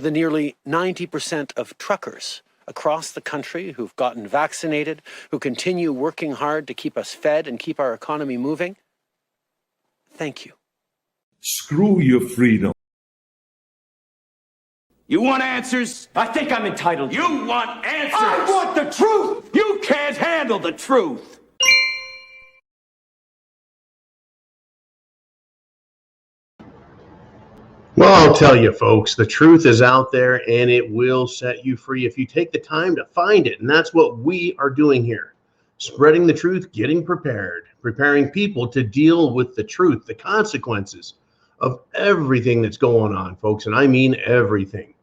the nearly 90% of truckers across the country who've gotten vaccinated, who continue working hard to keep us fed and keep our economy moving, thank you. Screw your freedom. You want answers? I think I'm entitled. You want answers? I want the truth! You can't handle the truth! Well, I'll tell you, folks, the truth is out there and it will set you free if you take the time to find it. And that's what we are doing here. Spreading the truth, getting prepared, preparing people to deal with the truth, the consequences of everything that's going on, folks. And I mean everything.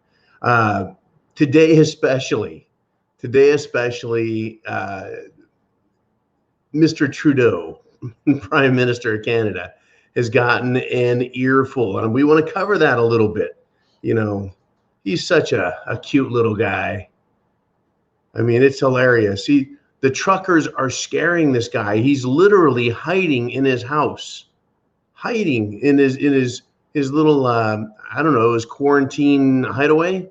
Today especially, Mr. Trudeau, Prime Minister of Canada, has gotten an earful, and we want to cover that a little bit. You know, he's such a cute little guy. I mean, it's hilarious. The truckers are scaring this guy. He's literally hiding in his house, hiding in his little I don't know, his quarantine hideaway.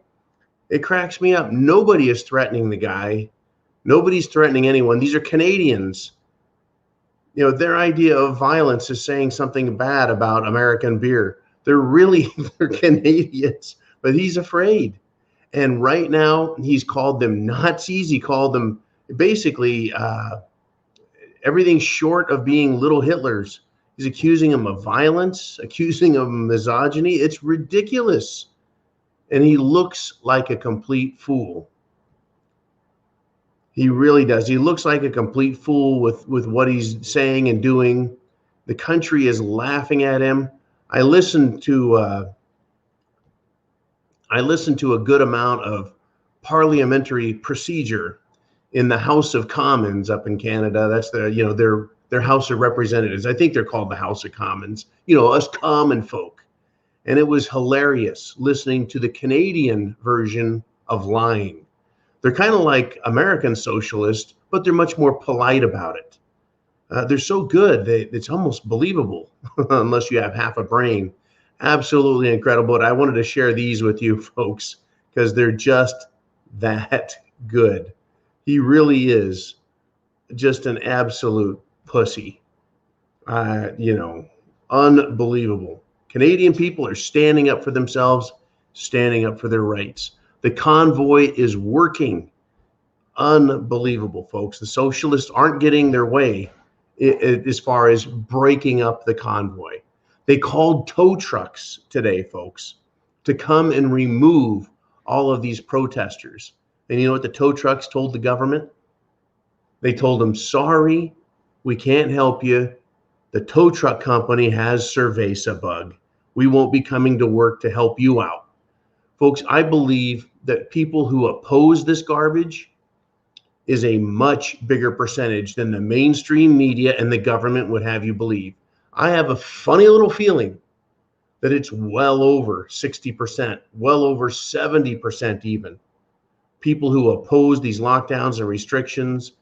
It cracks me up. Nobody is threatening the guy. Nobody's threatening anyone. These are Canadians. You know, their idea of violence is saying something bad about American beer. They're Canadians, but he's afraid. And right now, he's called them Nazis. He called them basically everything short of being little Hitlers. He's accusing them of violence, accusing them of misogyny. It's ridiculous. And he looks like a complete fool. He really does. He looks like a complete fool with what he's saying and doing. The country is laughing at him. I listened to a good amount of parliamentary procedure in the House of Commons up in Canada. That's their House of Representatives. I think they're called the House of Commons. You know, us common folk. And it was hilarious listening to the Canadian version of lying. They're kind of like American socialists, but they're much more polite about it. They're so good that it's almost believable, unless you have half a brain. Absolutely incredible. But I wanted to share these with you folks because they're just that good. He really is just an absolute pussy. Unbelievable. Canadian people are standing up for themselves, standing up for their rights. The convoy is working. Unbelievable, folks. The socialists aren't getting their way as far as breaking up the convoy. They called tow trucks today, folks, to come and remove all of these protesters. And you know what the tow trucks told the government? They told them, sorry, we can't help you. The tow truck company has cerveza bug. We won't be coming to work to help you out. Folks, I believe that people who oppose this garbage is a much bigger percentage than the mainstream media and the government would have you believe. I have a funny little feeling that it's well over 60%, well over 70% even. People who oppose these lockdowns and restrictions,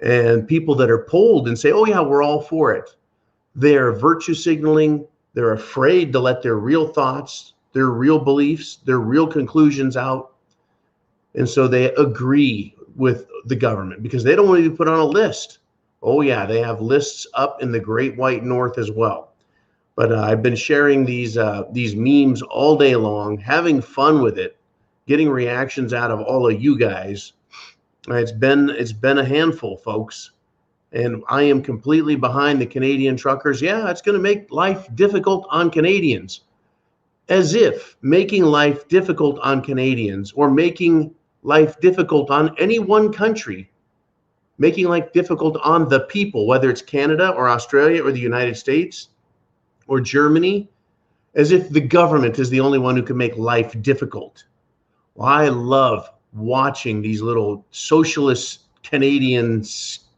and people that are polled and say, oh yeah, we're all for it. They're virtue signaling. They're afraid to let their real thoughts, their real beliefs, their real conclusions out. And so they agree with the government because they don't want to be put on a list. Oh yeah, they have lists up in the Great White North as well. But I've been sharing these memes all day long, having fun with it, getting reactions out of all of you guys. It's been a handful, folks. And I am completely behind the Canadian truckers. Yeah, it's going to make life difficult on Canadians. As if making life difficult on Canadians or making life difficult on any one country, making life difficult on the people, whether it's Canada or Australia or the United States or Germany, as if the government is the only one who can make life difficult. Well, I love watching these little socialist Canadians,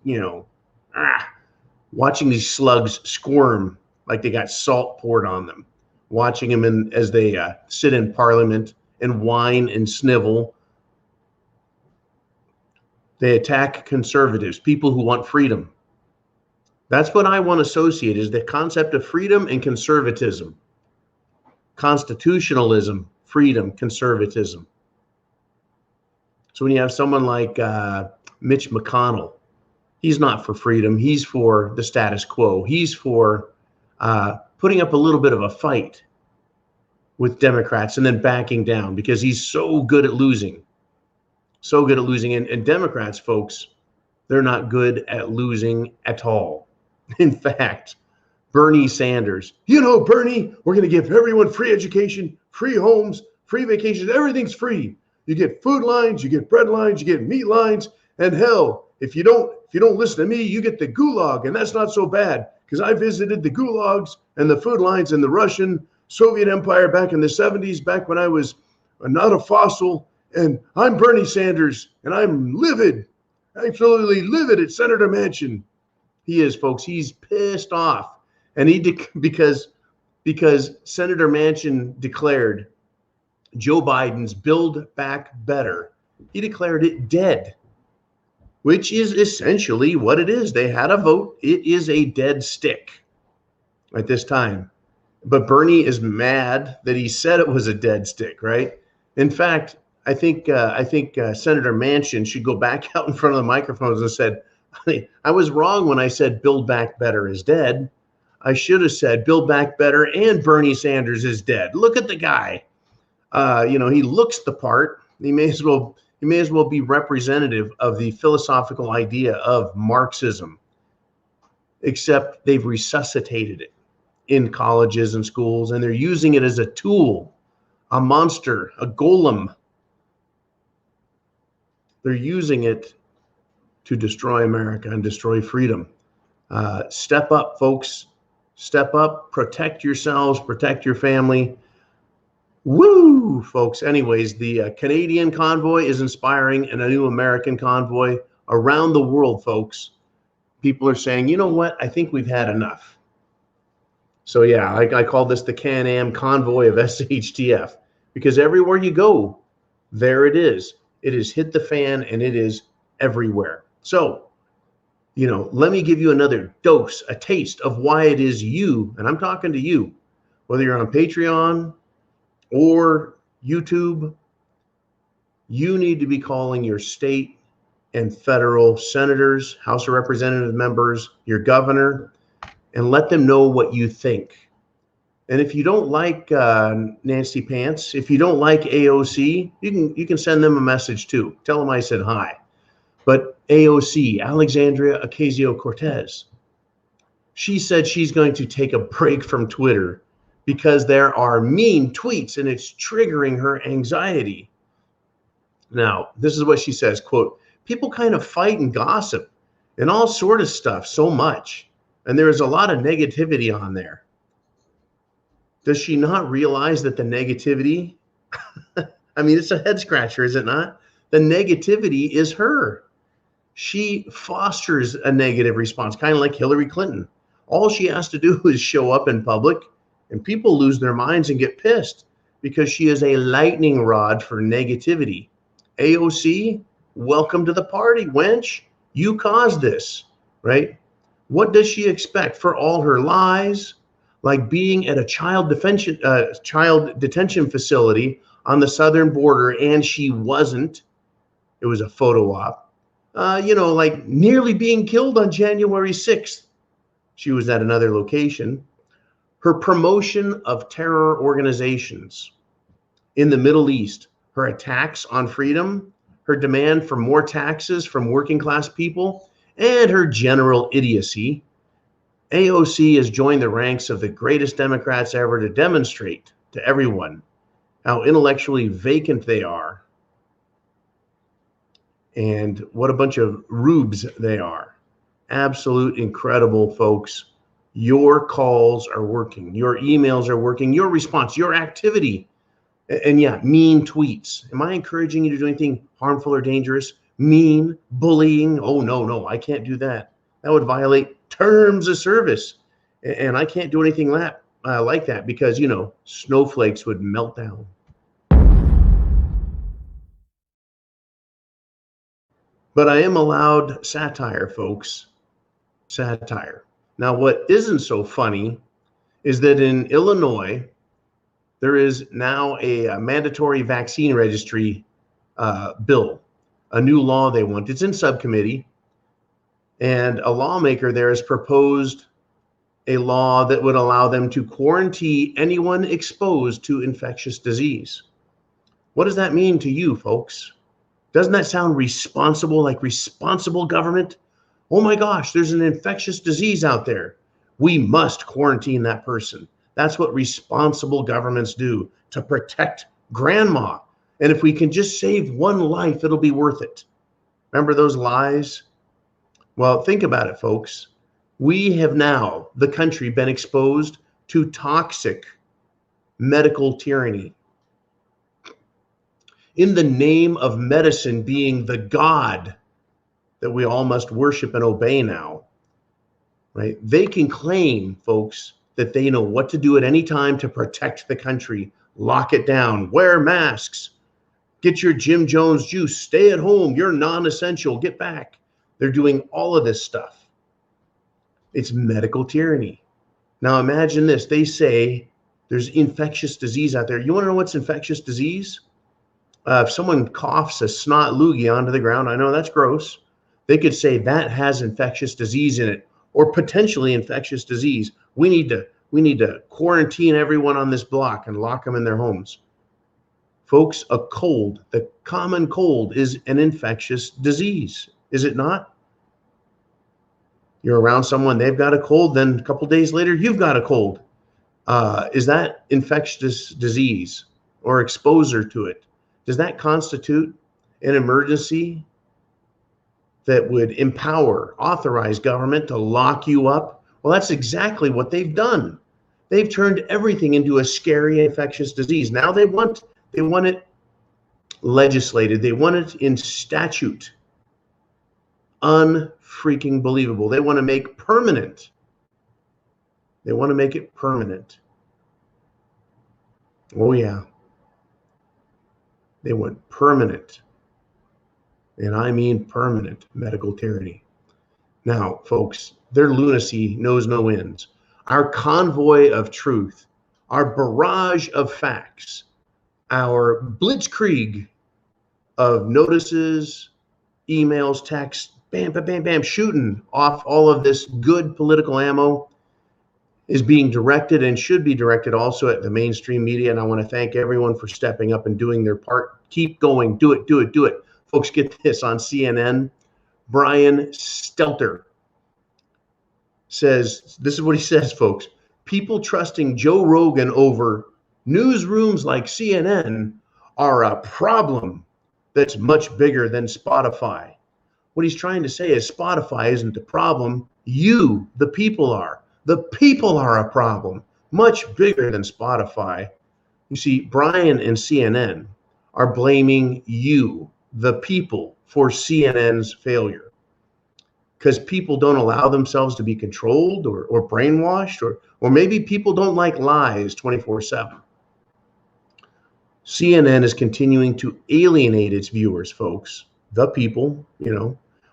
watching these slugs squirm like they got salt poured on them, watching them as they sit in Parliament and whine and snivel. They attack conservatives, people who want freedom. That's what I want to associate, is the concept of freedom and conservatism. Constitutionalism, freedom, conservatism. So when you have someone like Mitch McConnell, he's not for freedom. He's for the status quo. He's for putting up a little bit of a fight with Democrats and then backing down because he's so good at losing. So good at losing. And Democrats, folks, they're not good at losing at all. In fact, Bernie Sanders, you know, Bernie, we're going to give everyone free education, free homes, free vacations. Everything's free. You get food lines, you get bread lines, you get meat lines, and hell, if you don't listen to me, you get the gulag, and that's not so bad because I visited the gulags and the food lines in the Russian Soviet Empire back in the 70s, back when I was not a fossil, and I'm Bernie Sanders, and I'm livid, absolutely livid at Senator Manchin. He is, folks. He's pissed off, and because Senator Manchin declared Joe Biden's Build Back Better, he declared it dead, which is essentially what it is. They had a vote. It is a dead stick at this time. But Bernie is mad that he said it was a dead stick, right? In fact, I think Senator Manchin should go back out in front of the microphones and said, I was wrong when I said Build Back Better is dead. I should have said Build Back Better and Bernie Sanders is dead. Look at the guy. He looks the part. He may as well be representative of the philosophical idea of Marxism, except they've resuscitated it in colleges and schools, and they're using it as a tool, a monster, a golem. They're using it to destroy America and destroy freedom. Step up, folks. Step up, protect yourselves, protect your family. Woo, folks. Anyways, the Canadian convoy is inspiring, and a new American convoy around the world, folks. People are saying, you know what? I think we've had enough. So yeah, I call this the Am Convoy of SHTF, because everywhere you go, there it is. It has hit the fan, and it is everywhere. So, let me give you another dose, a taste of why it is you, and I'm talking to you, whether you're on Patreon or YouTube, you need to be calling your state and federal senators, House of Representative members, your governor, and let them know what you think. And if you don't like Nancy Pants, if you don't like AOC, you can send them a message too. Tell them I said hi. But AOC, Alexandria Ocasio-Cortez, she said she's going to take a break from Twitter because there are mean tweets and it's triggering her anxiety. Now, this is what she says, quote, people kind of fight and gossip and all sort of stuff so much. And there is a lot of negativity on there. Does she not realize that the negativity, it's a head scratcher, is it not? The negativity is her. She fosters a negative response, kind of like Hillary Clinton. All she has to do is show up in public, and people lose their minds and get pissed because she is a lightning rod for negativity. AOC, welcome to the party, wench. You caused this, right? What does she expect for all her lies, like being at a child detention facility on the southern border, and she wasn't? It was a photo op. Like nearly being killed on January 6th. She was at another location. Her promotion of terror organizations in the Middle East, her attacks on freedom, her demand for more taxes from working class people, and her general idiocy. AOC has joined the ranks of the greatest Democrats ever to demonstrate to everyone how intellectually vacant they are and what a bunch of rubes they are. Absolute incredible, folks. Your calls are working. Your emails are working. Your response, your activity. And yeah, mean tweets. Am I encouraging you to do anything harmful or dangerous? Mean, bullying? Oh, no, I can't do that. That would violate terms of service. And I can't do anything like that because, snowflakes would melt down. But I am allowed satire, folks. Satire. Now, what isn't so funny is that in Illinois, there is now a mandatory vaccine registry bill, a new law they want. It's in subcommittee, and a lawmaker there has proposed a law that would allow them to quarantine anyone exposed to infectious disease. What does that mean to you, folks? Doesn't that sound responsible, like responsible government? Oh my gosh, there's an infectious disease out there. We must quarantine that person. That's what responsible governments do to protect grandma. And if we can just save one life, it'll be worth it. Remember those lies? Well, think about it, folks. We have now, the country, been exposed to toxic medical tyranny. In the name of medicine being the God that we all must worship and obey now, right? They can claim, folks, that they know what to do at any time to protect the country, lock it down, wear masks, get your Jim Jones juice, stay at home, you're non-essential, get back. They're doing all of this stuff. It's medical tyranny. Now imagine this. They say there's infectious disease out there. You want to know what's infectious disease? If someone coughs a snot loogie onto the ground, I know that's gross. They could say that has infectious disease in it, or potentially infectious disease. We need to quarantine everyone on this block and lock them in their homes. Folks, a cold, the common cold, is an infectious disease, is it not? You're around someone, they've got a cold, then a couple days later, you've got a cold. Is that infectious disease or exposure to it? Does that constitute an emergency that would empower, authorize government to lock you up? Well, that's exactly what they've done. They've turned everything into a scary infectious disease. Now they want it legislated. They want it in statute. Unfreaking believable. They want to make permanent. They want to make it permanent. Oh yeah. They want permanent, and I mean permanent, medical tyranny. Now, folks, their lunacy knows no ends. Our convoy of truth, our barrage of facts, our blitzkrieg of notices, emails, texts, bam, bam, bam, bam, shooting off all of this good political ammo is being directed and should be directed also at the mainstream media. And I want to thank everyone for stepping up and doing their part. Keep going. Do it, do it, do it. Folks, get this on CNN. Brian Stelter says, this is what he says, folks. People trusting Joe Rogan over newsrooms like CNN are a problem that's much bigger than Spotify. What he's trying to say is Spotify isn't the problem. You, the people, are. The people are a problem, much bigger than Spotify. You see, Brian and CNN are blaming you, the people, for CNN's failure. Because people don't allow themselves to be controlled or brainwashed, or maybe people don't like lies 24/7. CNN is continuing to alienate its viewers, folks, the people,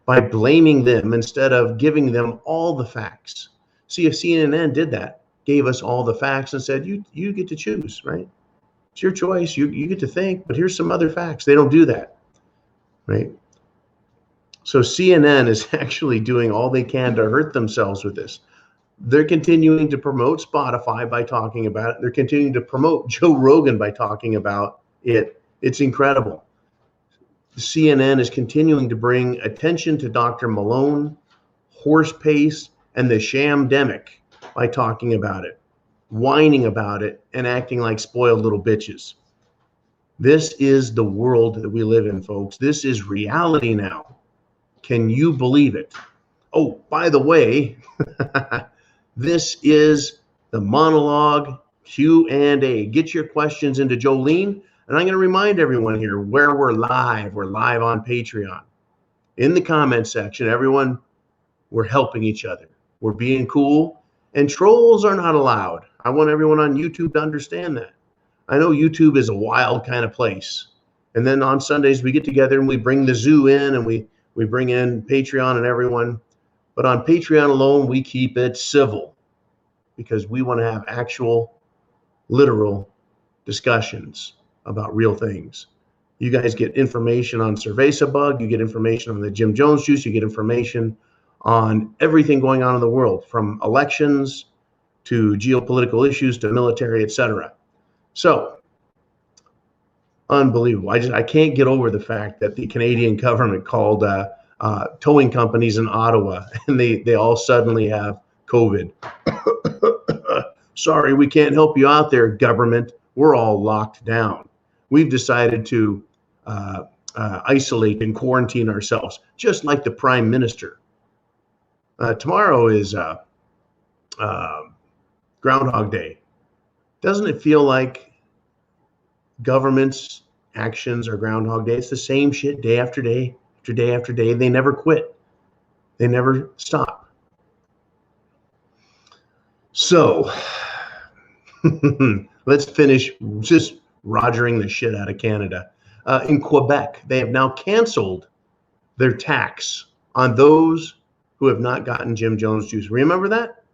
by blaming them instead of giving them all the facts. See, if CNN did that, gave us all the facts and said, you get to choose, right? It's your choice. You get to think, but here's some other facts. They don't do that, right? So CNN is actually doing all they can to hurt themselves with this. They're continuing to promote Spotify by talking about it. They're continuing to promote Joe Rogan by talking about it. It's incredible. CNN is continuing to bring attention to Dr. Malone, horse pace, and the shamdemic by talking about it, whining about it, and acting like spoiled little bitches. This is the world that we live in, folks. This is reality now. Can you believe it? Oh, by the way, this is the monologue Q&A. Get your questions into Jolene. And I'm going to remind everyone here where we're live. We're live on Patreon. In the comment section, everyone, we're helping each other. We're being cool. And trolls are not allowed. I want everyone on YouTube to understand that. I know YouTube is a wild kind of place. And then on Sundays, we get together and we bring the zoo in and we bring in Patreon and everyone. But on Patreon alone, we keep it civil because we want to have actual, literal discussions about real things. You guys get information on cerveza bug, you get information on the Jim Jones juice, you get information on everything going on in the world, from elections to geopolitical issues to military, etc. So, unbelievable. I can't get over the fact that the Canadian government called towing companies in Ottawa, and they all suddenly have COVID. Sorry, we can't help you out there, government. We're all locked down. We've decided to isolate and quarantine ourselves, just like the Prime Minister. Tomorrow is Groundhog Day. Doesn't it feel like government's actions are Groundhog Day? It's the same shit day after day after day after day. They never quit. They never stop. So let's finish just rogering the shit out of Canada. In Quebec, they have now canceled their tax on those who have not gotten Jim Jones juice. Remember that?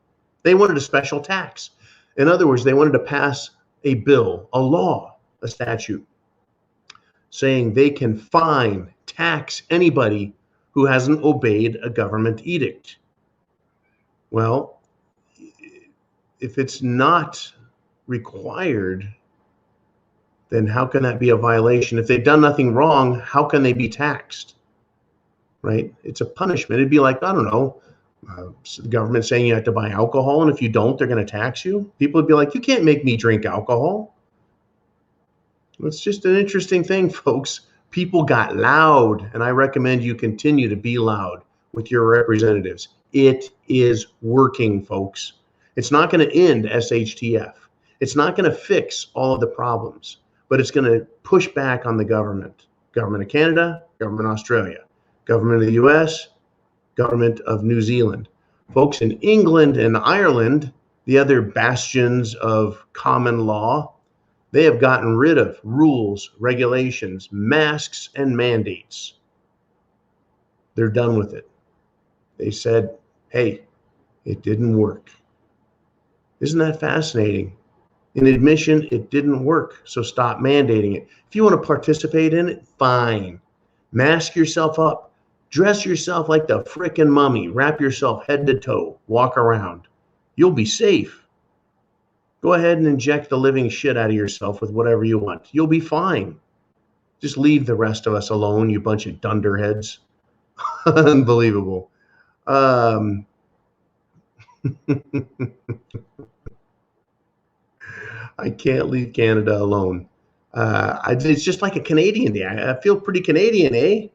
They wanted a special tax. In other words, they wanted to pass a bill, a law, a statute, saying they can fine, tax anybody who hasn't obeyed a government edict. Well, if it's not required, then how can that be a violation? If they've done nothing wrong, how can they be taxed? Right? It's a punishment. It'd be like, I don't know, the government saying you have to buy alcohol, and if you don't, they're going to tax you. People would be like, you can't make me drink alcohol. It's just an interesting thing, folks. People got loud, and I recommend you continue to be loud with your representatives. It is working, folks. It's not going to end SHTF. It's not going to fix all of the problems, but it's going to push back on the government. Government of Canada, government of Australia, government of the US, government of New Zealand. Folks in England and Ireland, the other bastions of common law, they have gotten rid of rules, regulations, masks, and mandates. They're done with it. They said, hey, it didn't work. Isn't that fascinating? In admission, it didn't work, so stop mandating it. If you want to participate in it, fine. Mask yourself up. Dress yourself like the frickin' mummy. Wrap yourself head to toe. Walk around. You'll be safe. Go ahead and inject the living shit out of yourself with whatever you want. You'll be fine. Just leave the rest of us alone, you bunch of dunderheads. Unbelievable. I can't leave Canada alone. It's just like a Canadian day. I feel pretty Canadian, eh?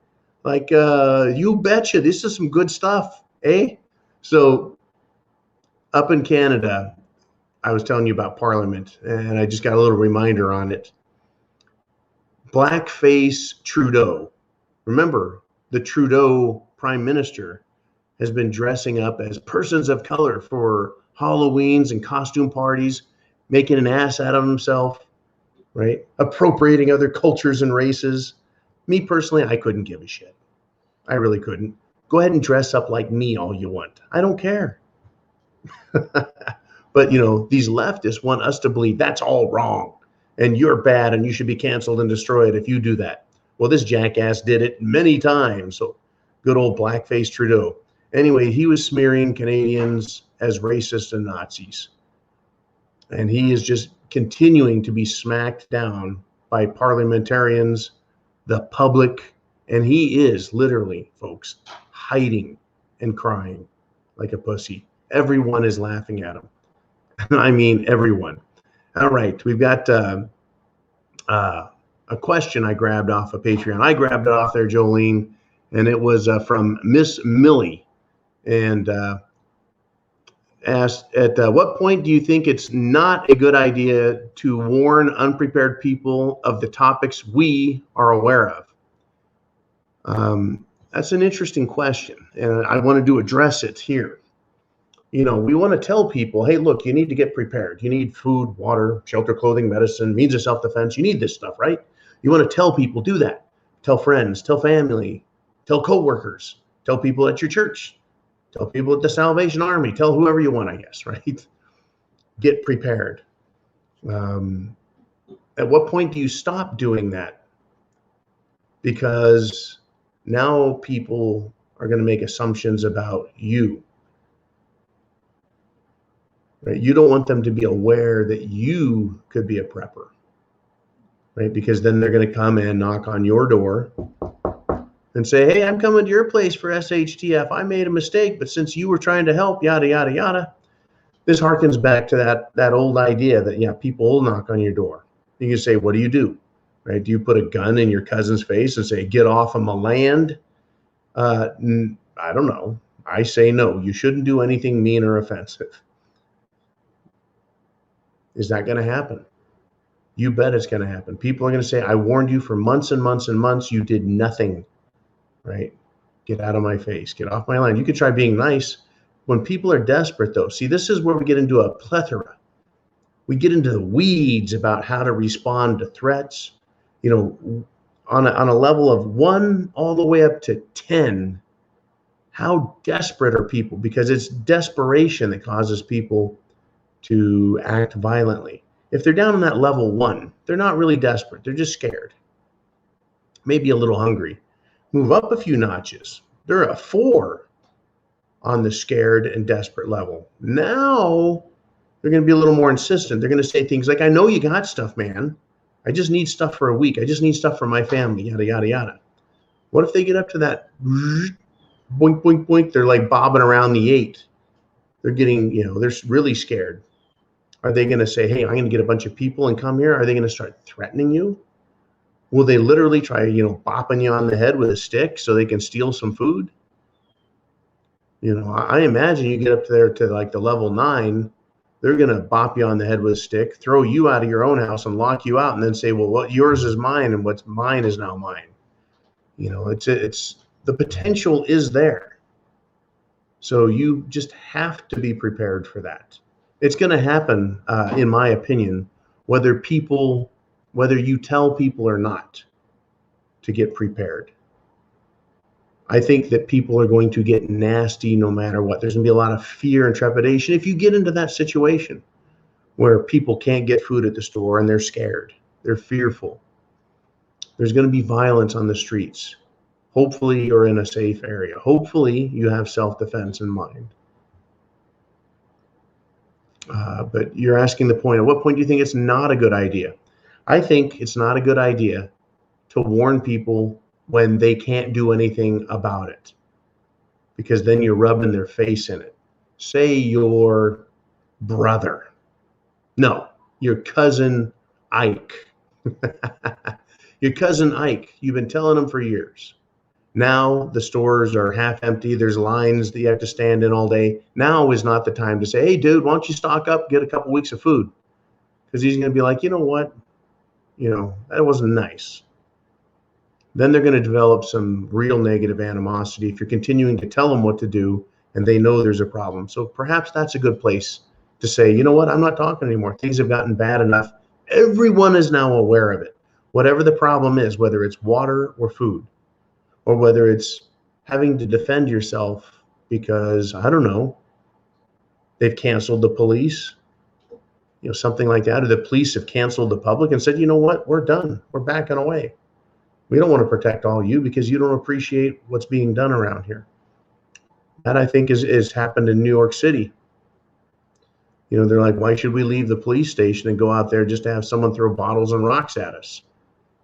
Like, you betcha, this is some good stuff, eh? So, up in Canada, I was telling you about Parliament, and I just got a little reminder on it. Blackface Trudeau. Remember, the Trudeau Prime Minister has been dressing up as persons of color for Halloweens and costume parties, making an ass out of himself, right? Appropriating other cultures and races. Me personally, I couldn't give a shit. I really couldn't. Go ahead and dress up like me all you want. I don't care. But, you know, these leftists want us to believe that's all wrong and you're bad and you should be canceled and destroyed if you do that. Well, this jackass did it many times. So good old blackface Trudeau. Anyway, he was smearing Canadians as racist and Nazis. And he is just continuing to be smacked down by parliamentarians, the public, and he is literally, folks, hiding and crying like a pussy. Everyone is laughing at him. I mean, everyone. All right, we've got a question I grabbed off of Patreon. I grabbed it off there, Jolene, and it was from Miss Millie, and asked, at what point do you think it's not a good idea to warn unprepared people of the topics we are aware of? That's an interesting question, and I wanted to address it here. You know, we want to tell people, hey, look, you need to get prepared. You need food, water, shelter, clothing, medicine, means of self-defense. You need this stuff, right? You want to tell people, do that. Tell friends, tell family, tell coworkers, tell people at your church, tell people at the Salvation Army, tell whoever you want, I guess, right? Get prepared. At what point do you stop doing that? Because now people are going to make assumptions about you. Right? You don't want them to be aware that you could be a prepper, right? Because then they're going to come and knock on your door and say, hey, I'm coming to your place for SHTF. I made a mistake, but since you were trying to help, yada, yada, yada. This harkens back to that old idea that, yeah, people will knock on your door. You can say, what do? Right? Do you put a gun in your cousin's face and say, get off of my land? I don't know. I say no. You shouldn't do anything mean or offensive. Is that going to happen? You bet it's going to happen. People are going to say, I warned you for months and months and months. You did nothing, right? Get out of my face. Get off my land. You could try being nice. When people are desperate, though, see, this is where we get into a plethora. We get into the weeds about how to respond to threats. You know, on a level of 1 all the way up to 10, how desperate are people? Because it's desperation that causes people to act violently. If they're down on that level 1, they're not really desperate. They're just scared, maybe a little hungry. Move up a few notches. They're a 4 on the scared and desperate level. Now they're going to be a little more insistent. They're going to say things like, I know you got stuff, man. I just need stuff for a week. I just need stuff for my family, yada, yada, yada. What if they get up to that boink, boink, boink? They're like bobbing around the 8. They're getting, they're really scared. Are they going to say, hey, I'm going to get a bunch of people and come here? Are they going to start threatening you? Will they literally try, bopping you on the head with a stick so they can steal some food? I imagine you get up there to like the level 9, they're going to bop you on the head with a stick, throw you out of your own house and lock you out and then say, well, what yours is mine and what's mine is now mine. It's the potential is there. So you just have to be prepared for that. It's going to happen, in my opinion, whether you tell people or not to get prepared. I think that people are going to get nasty no matter what. There's going to be a lot of fear and trepidation if you get into that situation where people can't get food at the store and they're scared. They're fearful. There's going to be violence on the streets. Hopefully you're in a safe area. Hopefully you have self-defense in mind. But you're asking the point, at what point do you think it's not a good idea? I think it's not a good idea to warn people when they can't do anything about it, because then you're rubbing their face in it. Say your brother. No, your cousin Ike. Your cousin Ike. You've been telling him for years. Now the stores are half empty. There's lines that you have to stand in all day. Now is not the time to say, hey, dude, why don't you stock up, get a couple weeks of food? Because he's going to be like, you know what? That wasn't nice. Then they're going to develop some real negative animosity if you're continuing to tell them what to do and they know there's a problem. So perhaps that's a good place to say, you know what? I'm not talking anymore. Things have gotten bad enough. Everyone is now aware of it. Whatever the problem is, whether it's water or food, or whether it's having to defend yourself because, I don't know, they've canceled the police, something like that, or the police have canceled the public and said, you know what, we're done. We're backing away. We don't want to protect all you because you don't appreciate what's being done around here. That, I think, is happened in New York City. They're like, why should we leave the police station and go out there just to have someone throw bottles and rocks at us?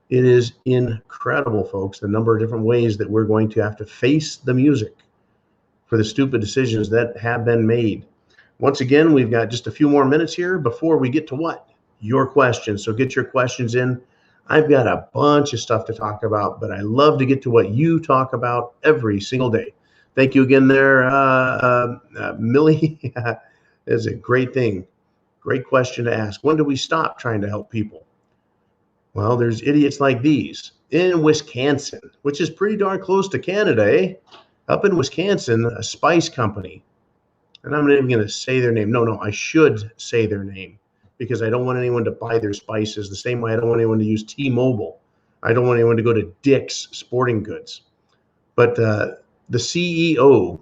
It is incredible, folks, the number of different ways that we're going to have to face the music for the stupid decisions that have been made. Once again, we've got just a few more minutes here before we get to what? Your questions. So get your questions in. I've got a bunch of stuff to talk about, but I love to get to what you talk about every single day. Thank you again there, Millie. That's a great thing. Great question to ask. When do we stop trying to help people? Well, there's idiots like these in Wisconsin, which is pretty darn close to Canada, eh? Up in Wisconsin, a spice company, and I'm not even going to say their name. No, I should say their name because I don't want anyone to buy their spices the same way I don't want anyone to use T-Mobile. I don't want anyone to go to Dick's Sporting Goods. But the CEO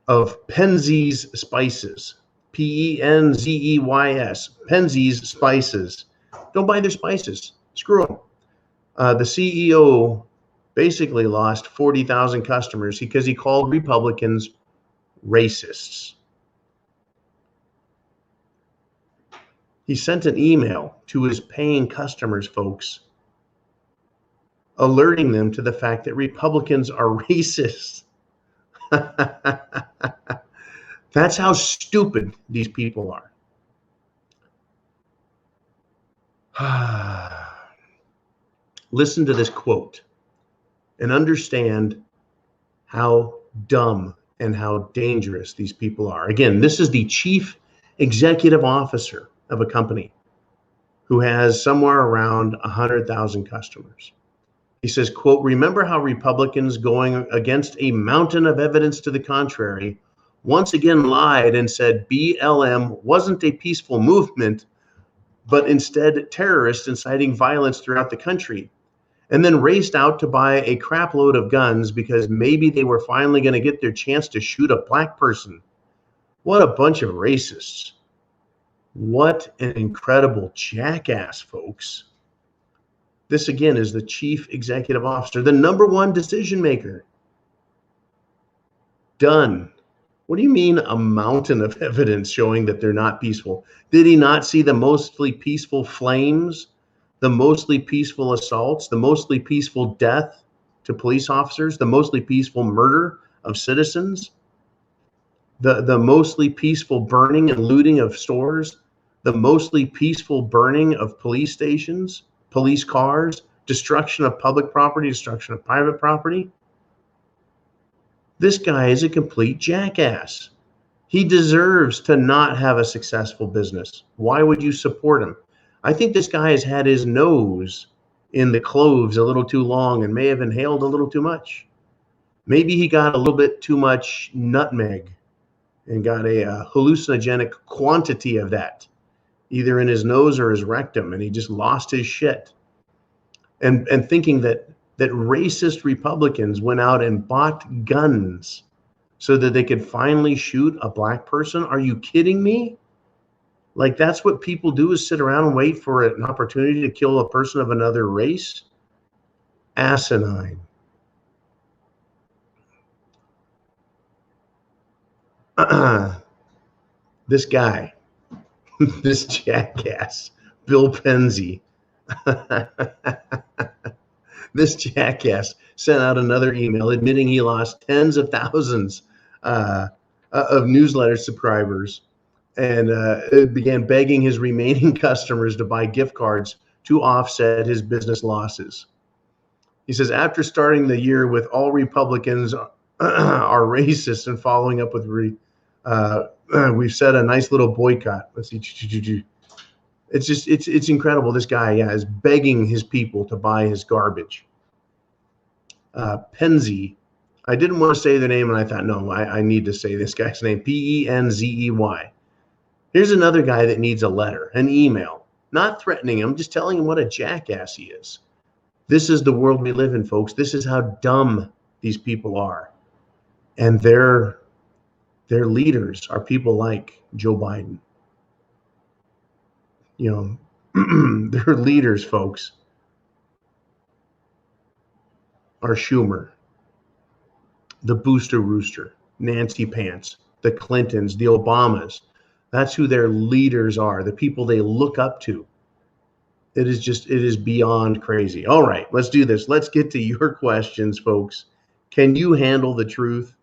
of Penzey's Spices, Penzeys, Penzey's Spices, Don't buy their spices. Screw them. The CEO basically lost 40,000 customers because he called Republicans racists. He sent an email to his paying customers, folks, alerting them to the fact that Republicans are racist. That's how stupid these people are. Listen to this quote and understand how dumb and how dangerous these people are. Again, this is the chief executive officer of a company who has somewhere around 100,000 customers. He says, quote, "Remember how Republicans, going against a mountain of evidence to the contrary, once again lied and said BLM wasn't a peaceful movement, but instead terrorists inciting violence throughout the country, and then raced out to buy a crap load of guns because maybe they were finally going to get their chance to shoot a black person. What a bunch of racists. What an incredible jackass, folks." This, again, is the chief executive officer, the number one decision maker. Done. What do you mean a mountain of evidence showing that they're not peaceful? Did he not see the mostly peaceful flames, the mostly peaceful assaults, the mostly peaceful death to police officers, the mostly peaceful murder of citizens, the mostly peaceful burning and looting of stores, the mostly peaceful burning of police stations, police cars, destruction of public property, destruction of private property? This guy is a complete jackass. He deserves to not have a successful business. Why would you support him? I think this guy has had his nose in the cloves a little too long and may have inhaled a little too much. Maybe he got a little bit too much nutmeg and got a hallucinogenic quantity of that, either in his nose or his rectum, and he just lost his shit. And thinking that racist Republicans went out and bought guns so that they could finally shoot a black person. Are you kidding me? Like, that's what people do, is sit around and wait for an opportunity to kill a person of another race? Asinine. This guy, this jackass, Bill Penzey, this jackass sent out another email admitting he lost tens of thousands of newsletter subscribers, and began begging his remaining customers to buy gift cards to offset his business losses. He says, after starting the year with all Republicans are racist and following up with we've said a nice little boycott. Let's see. It's incredible. This guy, is begging his people to buy his garbage. Penzey. I didn't want to say their name, and I thought, no, I need to say this guy's name. Penzey. Here's another guy that needs a letter, an email. Not threatening him, just telling him what a jackass he is. This is the world we live in, folks. This is how dumb these people are. And their leaders are people like Joe Biden. You know, their leaders, folks, are Schumer, the Booster Rooster, Nancy Pants, the Clintons, the Obamas. That's who their leaders are, the people they look up to. It is beyond crazy. All right, let's do this. Let's get to your questions, folks. Can you handle the truth?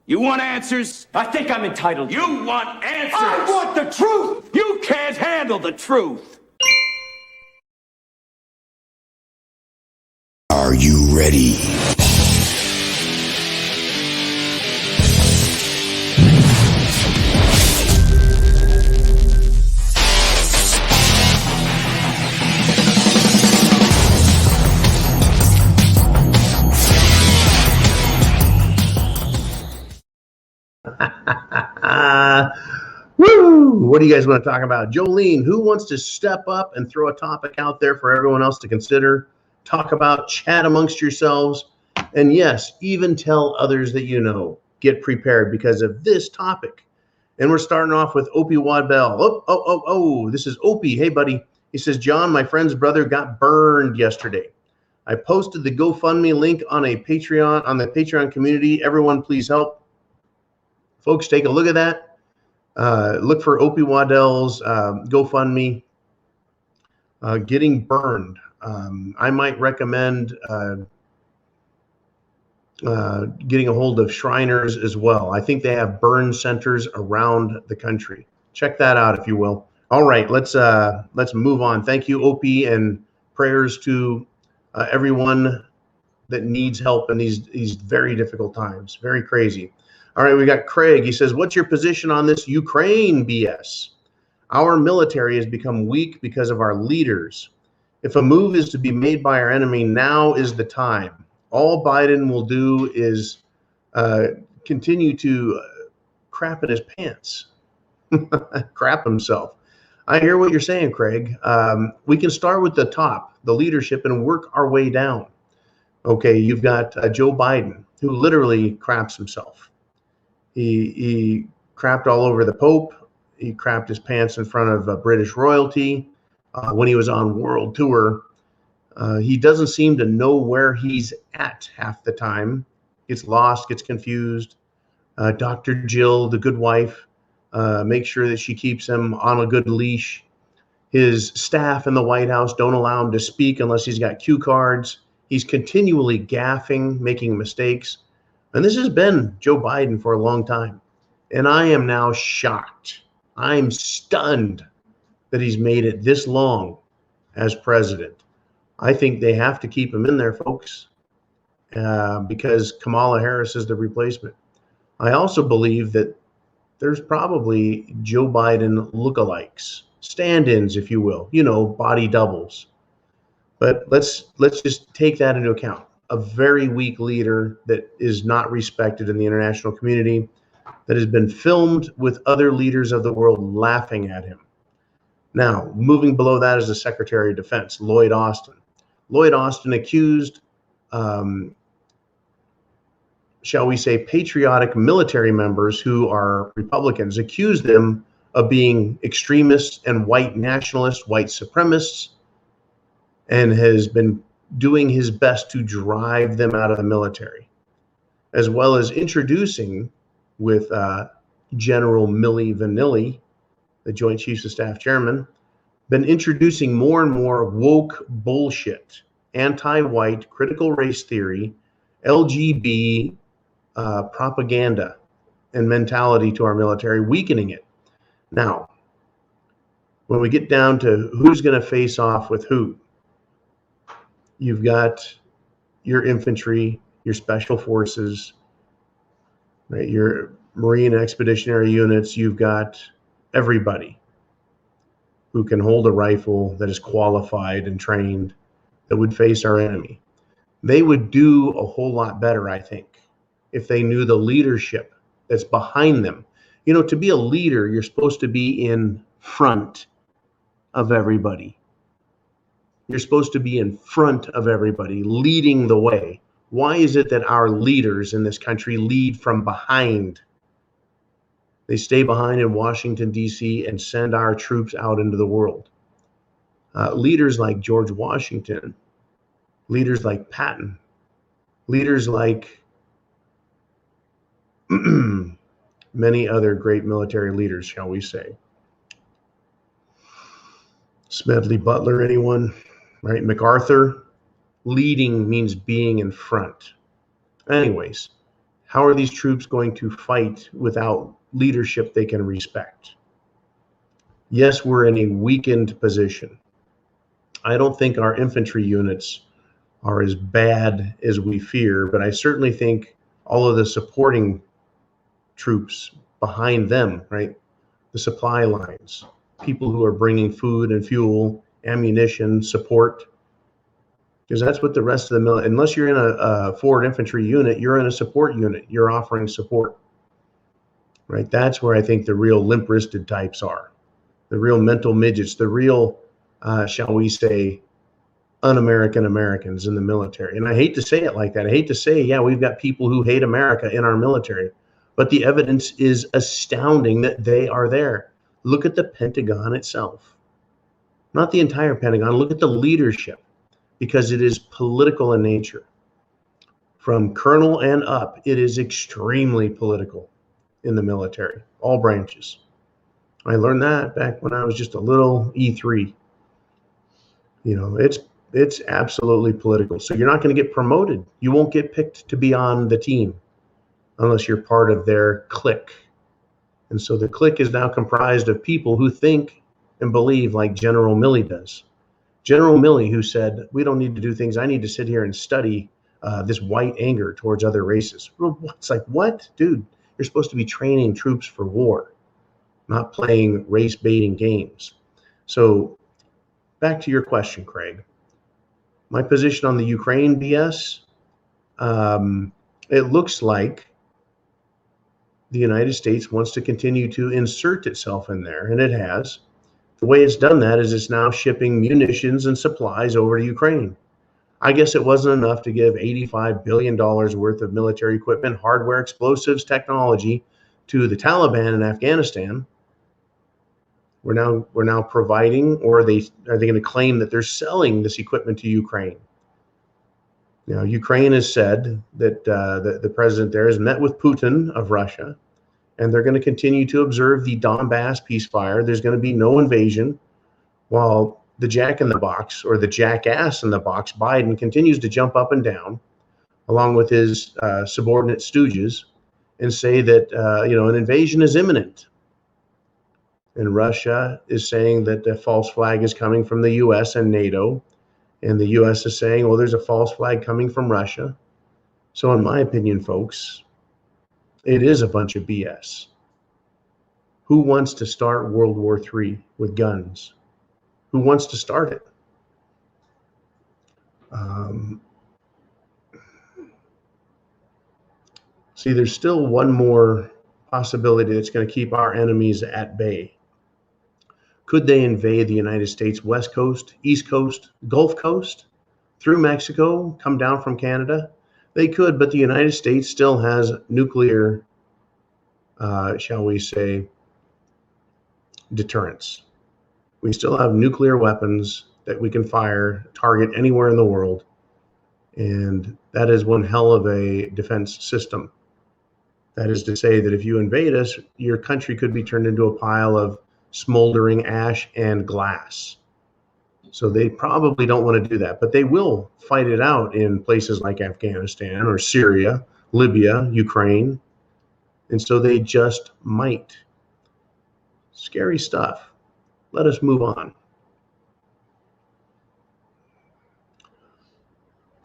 You want answers? I think I'm entitled. You want answers? I want the truth! You can't handle the truth. Are you ready? Woo! What do you guys want to talk about? Jolene, who wants to step up and throw a topic out there for everyone else to consider, talk about, chat amongst yourselves, and yes, even tell others that you know. Get prepared because of this topic. And we're starting off with Opie Wadbell. Oh, this is Opie. Hey, buddy. He says, John, my friend's brother got burned yesterday. I posted the GoFundMe link on the Patreon community. Everyone, please help. Folks, take a look at that. Look for Opie Waddell's GoFundMe. Getting burned. I might recommend getting a hold of Shriners as well. I think they have burn centers around the country. Check that out if you will. All right, let's move on. Thank you, Opie, and prayers to everyone that needs help in these very difficult times. Very crazy. All right, we got Craig. He says, what's your position on this Ukraine BS? Our military has become weak because of our leaders. If a move is to be made by our enemy, now is the time. All Biden will do is continue to crap in his pants, crap himself. I hear what you're saying, Craig. We can start with the top, the leadership, and work our way down. Okay, you've got Joe Biden, who literally craps himself. He crapped all over the Pope. He crapped his pants in front of British royalty when he was on world tour. He doesn't seem to know where he's at half the time. Gets lost, gets confused. Dr. Jill, the good wife, makes sure that she keeps him on a good leash. His staff in the White House don't allow him to speak unless he's got cue cards. He's continually gaffing, making mistakes. And this has been Joe Biden for a long time. And I am now shocked. I'm stunned that he's made it this long as president. I think they have to keep him in there, folks, because Kamala Harris is the replacement. I also believe that there's probably Joe Biden lookalikes, stand-ins, if you will, body doubles. But let's just take that into account. A very weak leader that is not respected in the international community, that has been filmed with other leaders of the world laughing at him. Now, moving below that is the Secretary of Defense, Lloyd Austin. Lloyd Austin accused, shall we say, patriotic military members who are Republicans, accused them of being extremists and white nationalists, white supremacists, and has been doing his best to drive them out of the military, as well as introducing with General Millie Vanilli, the Joint Chiefs of Staff Chairman, been introducing more and more woke bullshit, anti-white, critical race theory, LGB propaganda and mentality to our military, weakening it. Now, when we get down to who's going to face off with who, you've got your infantry, your special forces, right? Your Marine expeditionary units. You've got everybody who can hold a rifle that is qualified and trained that would face our enemy. They would do a whole lot better, I think, if they knew the leadership that's behind them. To be a leader, you're supposed to be in front of everybody. You're supposed to be in front of everybody, leading the way. Why is it that our leaders in this country lead from behind? They stay behind in Washington, D.C. and send our troops out into the world. Leaders like George Washington, leaders like Patton, leaders like many other great military leaders, shall we say. Smedley Butler, anyone? Right? MacArthur. Leading means being in front. Anyways, how are these troops going to fight without leadership they can respect? Yes, we're in a weakened position. I don't think our infantry units are as bad as we fear, but I certainly think all of the supporting troops behind them, right? The supply lines, people who are bringing food and fuel, ammunition, support, because that's what the rest of the military, unless you're in a forward infantry unit, you're in a support unit, you're offering support, right? That's where I think the real limp-wristed types are, the real mental midgets, the real, shall we say, un-American Americans in the military. And I hate to say it like that. I hate to say, yeah, we've got people who hate America in our military, but the evidence is astounding that they are there. Look at the Pentagon itself. Not the entire Pentagon. Look at the leadership, because it is political in nature. From colonel and up, it is extremely political in the military, all branches. I learned that back when I was just a little E3. You know, it's absolutely political. So you're not going to get promoted. You won't get picked to be on the team unless you're part of their clique. And so the clique is now comprised of people who think and believe like General Milley does. General Milley, who said, we don't need to do things. I need to sit here and study this white anger towards other races. It's like, what? Dude, you're supposed to be training troops for war, not playing race baiting games. So back to your question, Craig. My position on the Ukraine BS, it looks like the United States wants to continue to insert itself in there, and it has. The way it's done that is it's now shipping munitions and supplies over to Ukraine. I guess it wasn't enough to give $85 billion worth of military equipment, hardware, explosives, technology to the Taliban in Afghanistan. We're now providing, or are they going to claim that they're selling this equipment to Ukraine? Now, Ukraine has said that the president there has met with Putin of Russia, and they're going to continue to observe the Donbass ceasefire. There's going to be no invasion, while the jack in the box, or the jackass in the box, Biden, continues to jump up and down, along with his subordinate stooges, and say that an invasion is imminent. And Russia is saying that the false flag is coming from the U.S. and NATO. And the U.S. is saying, well, there's a false flag coming from Russia. So in my opinion, folks, it is a bunch of BS. Who wants to start World War III with guns? Who wants to start it? See, there's still one more possibility that's going to keep our enemies at bay. Could they invade the United States West Coast, East Coast, Gulf Coast, through Mexico, come down from Canada? They could, but the United States still has nuclear, shall we say, deterrence. We still have nuclear weapons that we can fire, target anywhere in the world. And that is one hell of a defense system. That is to say that if you invade us, your country could be turned into a pile of smoldering ash and glass. So they probably don't want to do that, but they will fight it out in places like Afghanistan or Syria, Libya, Ukraine. And so they just might. Scary stuff. Let us move on.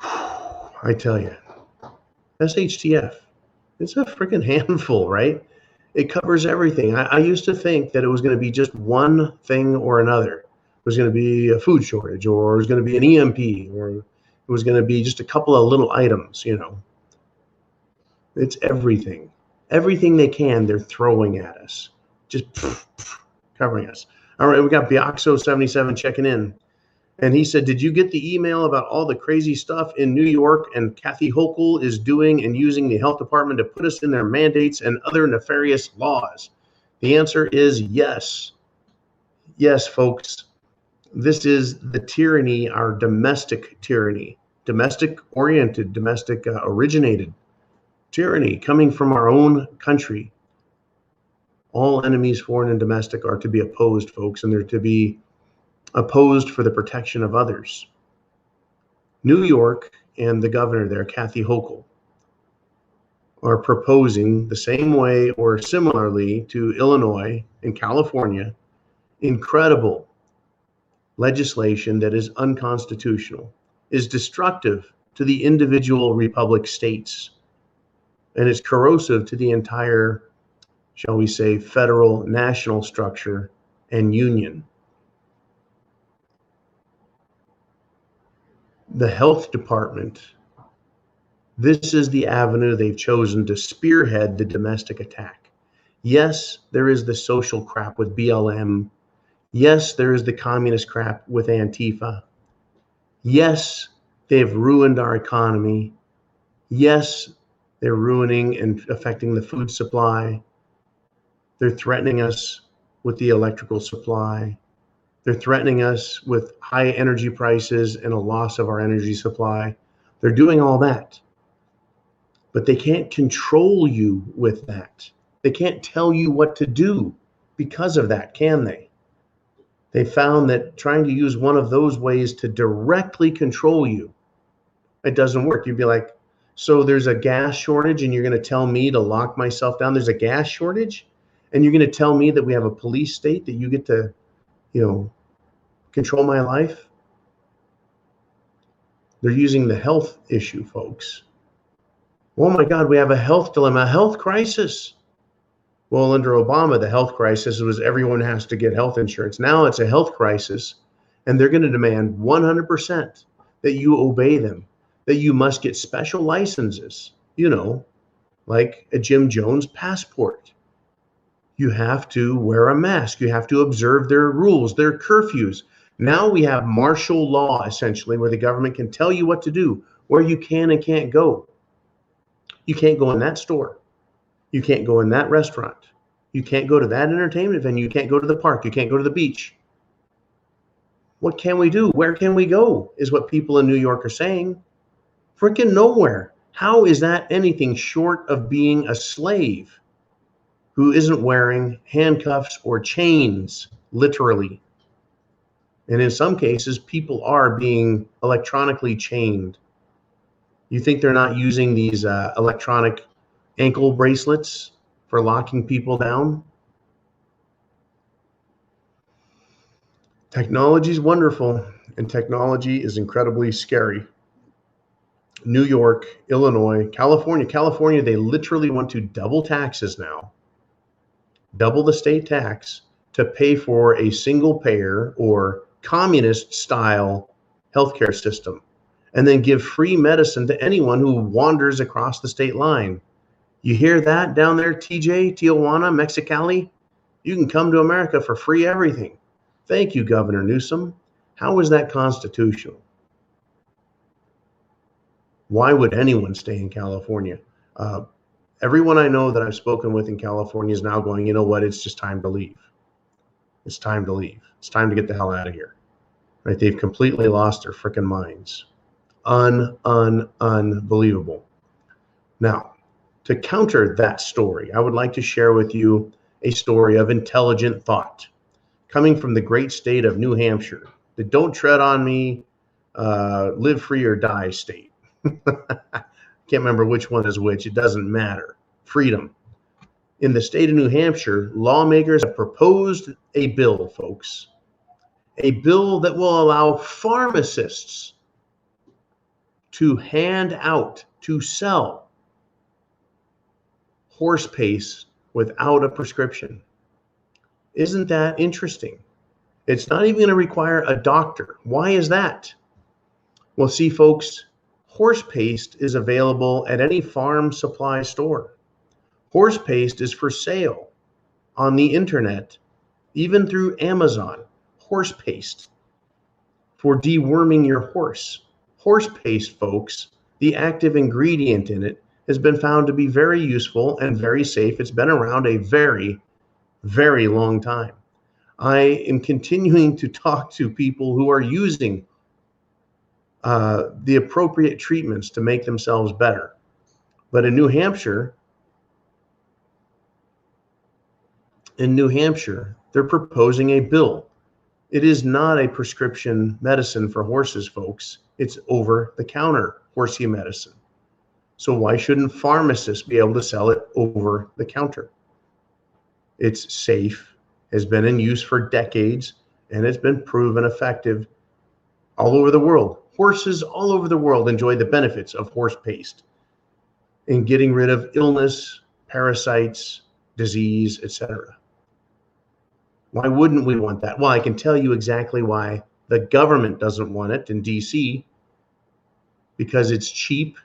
I tell you, SHTF, it's a freaking handful, right? It covers everything. I used to think that it was going to be just one thing or another. It was going to be a food shortage, or it was going to be an EMP, or it was going to be just a couple of little items, It's everything. Everything they can, they're throwing at us. Just covering us. All right, we got Bioxo77 checking in. And he said, did you get the email about all the crazy stuff in New York and Kathy Hochul is doing and using the health department to put us in their mandates and other nefarious laws? The answer is yes. Yes, folks. This is the tyranny, our domestic tyranny, domestic-oriented, domestic-originated tyranny coming from our own country. All enemies, foreign and domestic, are to be opposed, folks, and they're to be opposed for the protection of others. New York and the governor there, Kathy Hochul, are proposing the same way or similarly to Illinois and California, incredible legislation that is unconstitutional, is destructive to the individual republic states, and is corrosive to the entire, shall we say, federal national structure and union. The health department, this is the avenue they've chosen to spearhead the domestic attack. Yes, there is the social crap with BLM. Yes, there is the communist crap with Antifa. Yes, they've ruined our economy. Yes, they're ruining and affecting the food supply. They're threatening us with the electrical supply. They're threatening us with high energy prices and a loss of our energy supply. They're doing all that. But they can't control you with that. They can't tell you what to do because of that, can they? They found that trying to use one of those ways to directly control you, it doesn't work. You'd be like, so there's a gas shortage and you're going to tell me to lock myself down? There's a gas shortage and you're going to tell me that we have a police state that you get to, control my life? They're using the health issue, folks. Oh my God, we have a health dilemma, a health crisis. Well, under Obama, the health crisis was everyone has to get health insurance. Now it's a health crisis, and they're going to demand 100% that you obey them, that you must get special licenses, like a Jim Jones passport. You have to wear a mask. You have to observe their rules, their curfews. Now we have martial law, essentially, where the government can tell you what to do, where you can and can't go. You can't go in that store. You can't go in that restaurant. You can't go to that entertainment venue. You can't go to the park. You can't go to the beach. What can we do? Where can we go? Is what people in New York are saying. Freaking nowhere. How is that anything short of being a slave who isn't wearing handcuffs or chains, literally? And in some cases, people are being electronically chained. You think they're not using these electronic ankle bracelets for locking people down? Technology is wonderful, and technology is incredibly scary. New York, Illinois, California, they literally want to double taxes now, double the state tax to pay for a single payer or communist style healthcare system, and then give free medicine to anyone who wanders across the state line. You hear that down there, TJ, Tijuana, Mexicali? You can come to America for free everything. Thank you, Governor Newsom. How is that constitutional? Why would anyone stay in California? Everyone I know that I've spoken with in California is now going, you know what, it's just time to leave. It's time to leave. It's time to get the hell out of here. Right? They've completely lost their freaking minds. Unbelievable. Now, to counter that story, I would like to share with you a story of intelligent thought coming from the great state of New Hampshire, the don't tread on me, live free or die state. Can't remember which one is which. It doesn't matter. Freedom. In the state of New Hampshire, lawmakers have proposed a bill, folks, a bill that will allow pharmacists to hand out, to sell horse paste without a prescription. Isn't that interesting? It's not even going to require a doctor. Why is that? Well, see, folks, horse paste is available at any farm supply store. Horse paste is for sale on the internet, even through Amazon. Horse paste for deworming your horse. Horse paste, folks, the active ingredient in it has been found to be very useful and very safe. It's been around a very, very long time. I am continuing to talk to people who are using the appropriate treatments to make themselves better. But in New Hampshire, they're proposing a bill. It is not a prescription medicine for horses, folks. It's over-the-counter horsey medicine. So why shouldn't pharmacists be able to sell it over the counter? It's safe, has been in use for decades, and it's been proven effective all over the world. Horses all over the world enjoy the benefits of horse paste in getting rid of illness, parasites, disease, etc. Why wouldn't we want that? Well, I can tell you exactly why the government doesn't want it in DC, because it's cheap,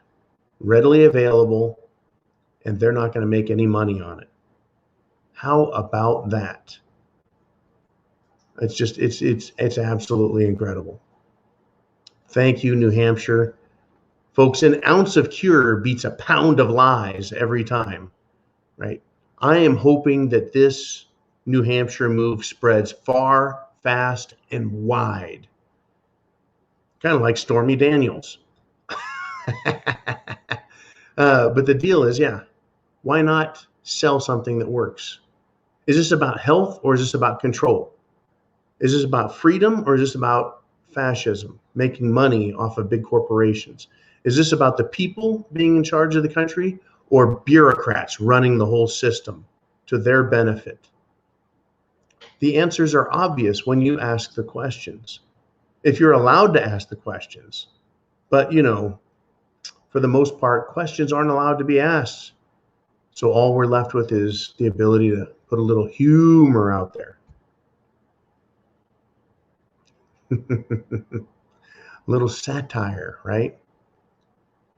readily available, and they're not going to make any money on it. How about that? It's just, it's absolutely incredible. Thank you, New Hampshire. Folks, an ounce of cure beats a pound of lies every time, right? I am hoping that this New Hampshire move spreads far fast, and wide. Kind of like Stormy Daniels. But the deal is, yeah, why not sell something that works? Is this about health or is this about control? Is this about freedom or is this about fascism, making money off of big corporations? Is this about the people being in charge of the country or bureaucrats running the whole system to their benefit? The answers are obvious when you ask the questions, if you're allowed to ask the questions. But, for the most part, questions aren't allowed to be asked. So all we're left with is the ability to put a little humor out there. Little satire, right?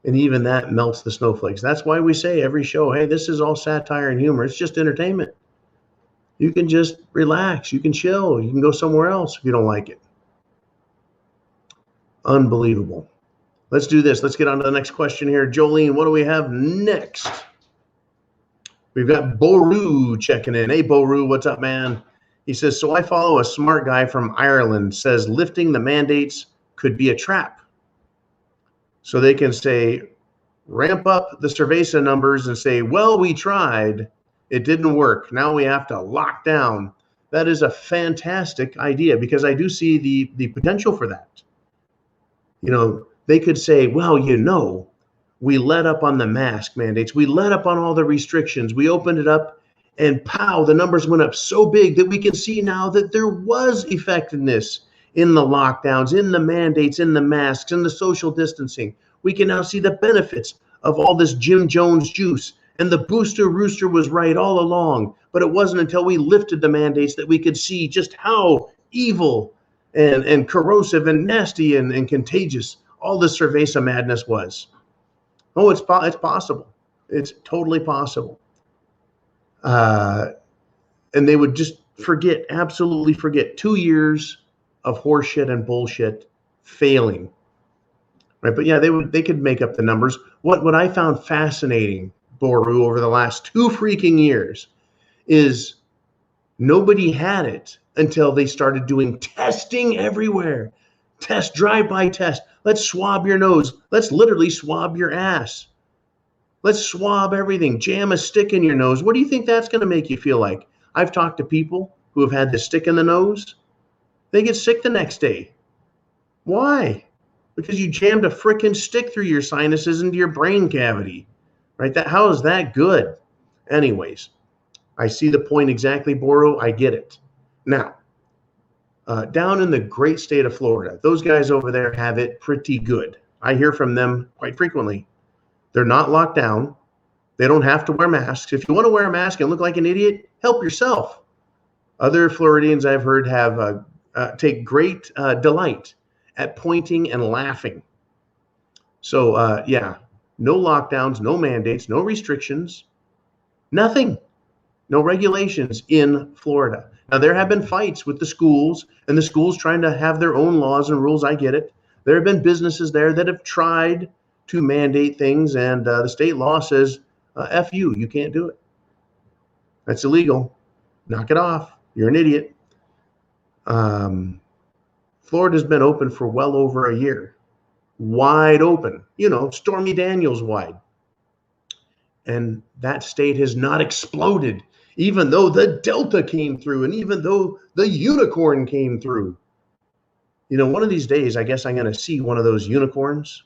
And even that melts the snowflakes. That's why we say every show, hey, this is all satire and humor. It's just entertainment. You can just relax. You can chill. You can go somewhere else if you don't like it. Unbelievable. Let's do this. Let's get on to the next question here. Jolene, what do we have next? We've got Boru checking in. Hey, Boru, what's up, man? He says, so I follow a smart guy from Ireland, says lifting the mandates could be a trap. So they can say, ramp up the cerveza numbers and say, well, we tried. It didn't work. Now we have to lock down. That is a fantastic idea because I do see the potential for that. They could say, well, we let up on the mask mandates. We let up on all the restrictions. We opened it up and pow, the numbers went up so big that we can see now that there was effectiveness in the lockdowns, in the mandates, in the masks, in the social distancing. We can now see the benefits of all this Jim Jones juice. And the booster rooster was right all along. But it wasn't until we lifted the mandates that we could see just how evil and corrosive and nasty and contagious all this cerveza madness was. Oh, it's possible. It's totally possible. And they would just absolutely forget 2 years of horseshit and bullshit failing. Right? But yeah, they could make up the numbers. What I found fascinating, Boru, over the last 2 freaking years is nobody had it until they started doing testing everywhere. Drive-by test. Let's swab your nose. Let's literally swab your ass. Let's swab everything. Jam a stick in your nose. What do you think that's going to make you feel like? I've talked to people who have had the stick in the nose. They get sick the next day. Why? Because you jammed a frickin' stick through your sinuses into your brain cavity. Right? How is that good? Anyways, I see the point exactly, Boro. I get it. Now, down in the great state of Florida, those guys over there have it pretty good. I hear from them quite frequently. They're not locked down. They don't have to wear masks. If you want to wear a mask and look like an idiot, help yourself. Other Floridians I've heard have take great delight at pointing and laughing. So, yeah, no lockdowns, no mandates, no restrictions, nothing, no regulations in Florida. Now, there have been fights with the schools and the schools trying to have their own laws and rules. I get it. There have been businesses there that have tried to mandate things, and the state law says, F you can't do it. That's illegal. Knock it off. You're an idiot. Florida's been open for well over a year. Wide open. Stormy Daniels wide. And that state has not exploded, even though the Delta came through and even though the unicorn came through. One of these days, I guess I'm going to see one of those unicorns.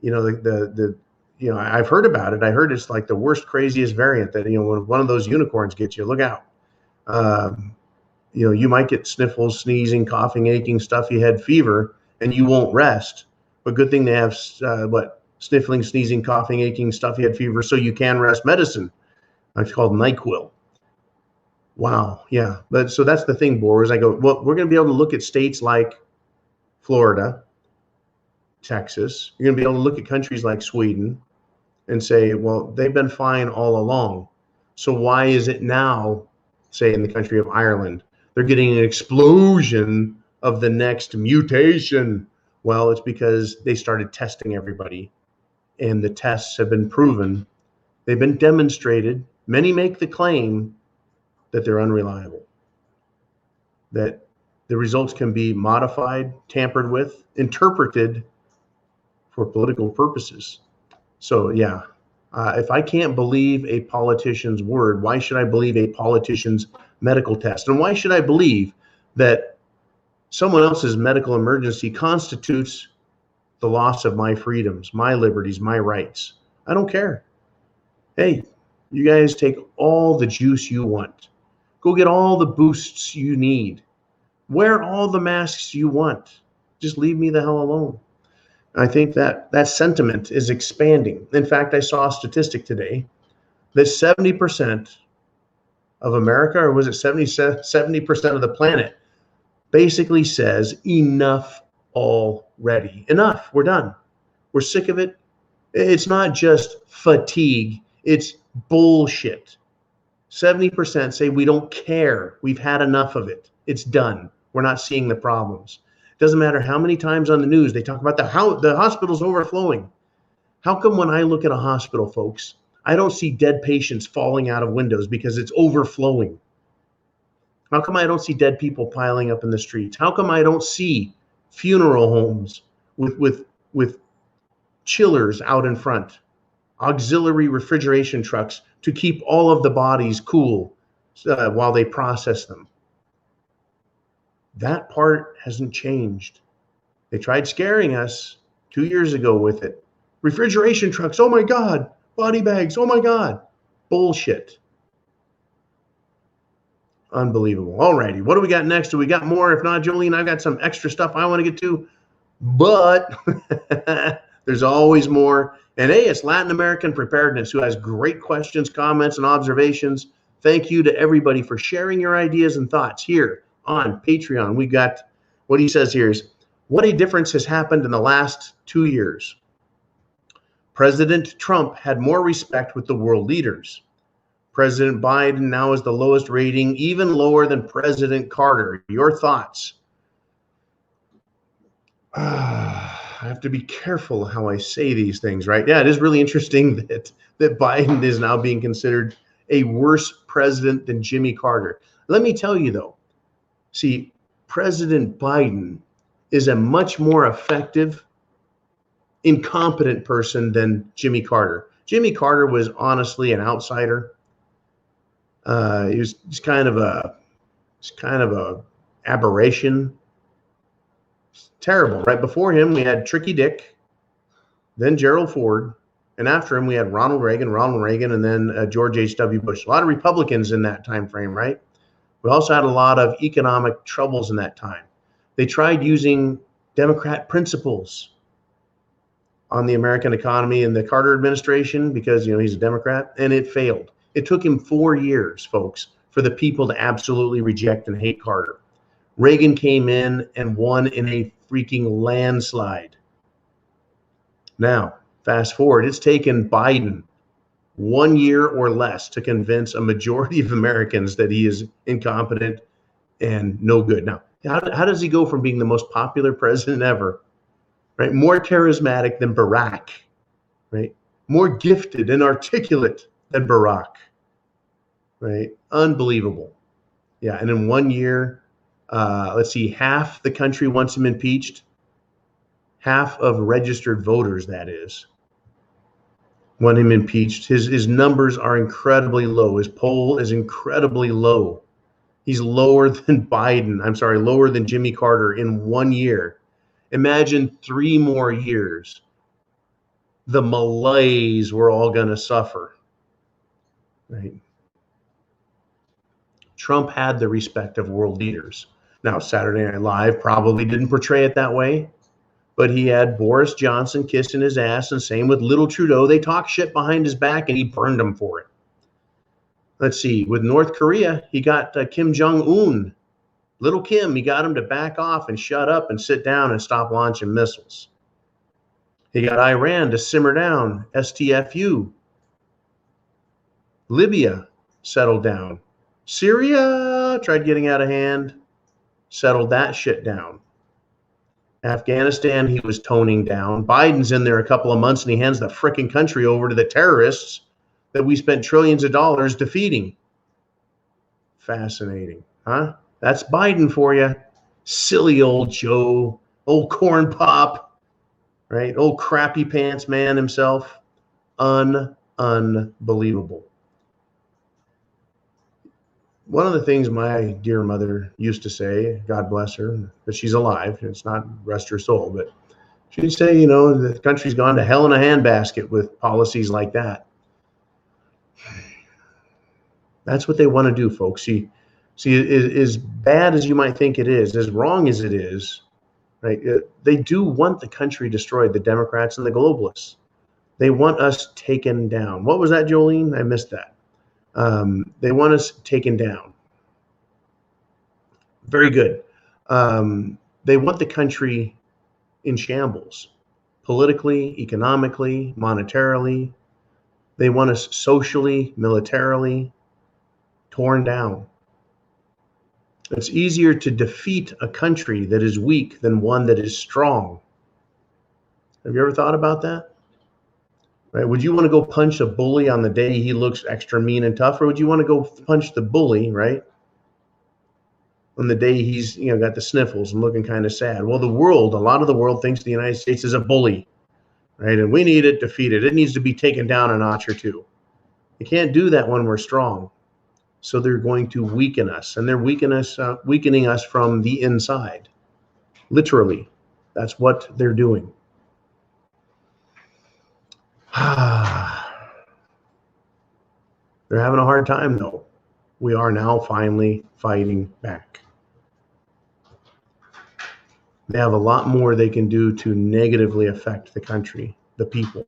I've heard about it. I heard it's like the worst, craziest variant that, when one of those unicorns gets you, look out. You might get sniffles, sneezing, coughing, aching, stuffy head, fever, and you won't rest. But good thing they have, sniffling, sneezing, coughing, aching, stuffy head, fever, so you can rest medicine. It's called NyQuil. Wow. Yeah. But so that's the thing, Boris. I go, well, we're going to be able to look at states like Florida, Texas. You're going to be able to look at countries like Sweden and say, well, they've been fine all along. So why is it now, say in the country of Ireland, they're getting an explosion of the next mutation? Well, it's because they started testing everybody, and the tests have been proven. They've been demonstrated. Many make the claim that they're unreliable, that The results can be modified, tampered with, interpreted for political purposes. So yeah, if I can't believe a politician's word, why should I believe a politician's medical test? And why should I believe that someone else's medical emergency constitutes the loss of my freedoms, my liberties, my rights? I don't care. Hey, you guys take all the juice you want. Go get all the boosts you need. Wear all the masks you want. Just leave me the hell alone. I think that sentiment is expanding. In fact, I saw a statistic today that 70% of America, or was it 70% of the planet, basically says enough already. Enough. We're done. We're sick of it. It's not just fatigue. It's bullshit. 70% say we don't care. We've had enough of it. It's done. We're not seeing the problems. Doesn't matter how many times on the news they talk about the hospital's overflowing. How come when I look at a hospital, folks, I don't see dead patients falling out of windows because it's overflowing? How come I don't see dead people piling up in the streets? How come I don't see funeral homes with chillers out in front, auxiliary refrigeration trucks to keep all of the bodies cool while they process them? That part hasn't changed. They tried scaring us 2 years ago with it. Refrigeration trucks, oh my God. Body bags, oh my God. Bullshit. Unbelievable. All righty, what do we got next? Do we got more? If not, Jolene, I've got some extra stuff I want to get to, but there's always more. And hey, it's Latin American Preparedness who has great questions, comments, and observations. Thank you to everybody for sharing your ideas and thoughts here on Patreon. We got what he says here is, what a difference has happened in the last 2 years. President Trump had more respect with the world leaders. President Biden now has the lowest rating, even lower than President Carter. Your thoughts? I have to be careful how I say these things, right? Yeah, it is really interesting that Biden is now being considered a worse president than Jimmy Carter. Let me tell you, though, see, President Biden is a much more effective, incompetent person than Jimmy Carter. Jimmy Carter was honestly an outsider. He was kind of a aberration. It's terrible. Right before him, we had Tricky Dick, then Gerald Ford, and after him, we had Ronald Reagan, and then George H.W. Bush. A lot of Republicans in that time frame, right? We also had a lot of economic troubles in that time. They tried using Democrat principles on the American economy in the Carter administration because, he's a Democrat, and it failed. It took him 4 years, folks, for the people to absolutely reject and hate Carter. Reagan came in and won in a freaking landslide. Now, fast forward, it's taken Biden 1 year or less to convince a majority of Americans that he is incompetent and no good. Now, how does he go from being the most popular president ever, right? More charismatic than Barack, right? More gifted and articulate than Barack, right? Unbelievable. Yeah, and in 1 year, let's see, half the country wants him impeached. Half of registered voters, that is, want him impeached. His numbers are incredibly low. His poll is incredibly low. He's lower than lower than Jimmy Carter in 1 year. Imagine 3 more years. The malaise we're all going to suffer, right? Trump had the respect of world leaders. Now, Saturday Night Live probably didn't portray it that way, but he had Boris Johnson kissing his ass, and same with little Trudeau. They talk shit behind his back, and he burned them for it. Let's see, with North Korea, he got Kim Jong-un. Little Kim, he got him to back off and shut up and sit down and stop launching missiles. He got Iran to simmer down, STFU. Libya settled down. Syria tried getting out of hand, settled that shit down. Afghanistan, he was toning down. Biden's in there a couple of months and he hands the frickin' country over to the terrorists that we spent trillions of dollars defeating. Fascinating, huh? That's Biden for you. Silly old Joe, old corn pop, right? Old crappy pants man himself. Unbelievable. One of the things my dear mother used to say, God bless her, but she's alive, it's not rest her soul, but she'd say, you know, the country's gone to hell in a handbasket with policies like that. That's what they want to do, folks. See, as bad as you might think it is, as wrong as it is, right? They do want the country destroyed, the Democrats and the globalists. They want us taken down. What was that, Jolene? I missed that. They want us taken down. Very good. They want the country in shambles, politically, economically, monetarily. They want us socially, militarily torn down. It's easier to defeat a country that is weak than one that is strong. Have you ever thought about that? Right? Would you want to go punch a bully on the day he looks extra mean and tough, or would you want to go punch the bully, right, on the day he's, you know, got the sniffles and looking kind of sad? Well, a lot of the world thinks the United States is a bully, right? And we need it defeated. It needs to be taken down a notch or two. You can't do that when we're strong. So they're going to weaken us, and they're weakening us from the inside. Literally, that's what they're doing. They're having a hard time, though. We are now finally fighting back. They have a lot more they can do to negatively affect the country, the people.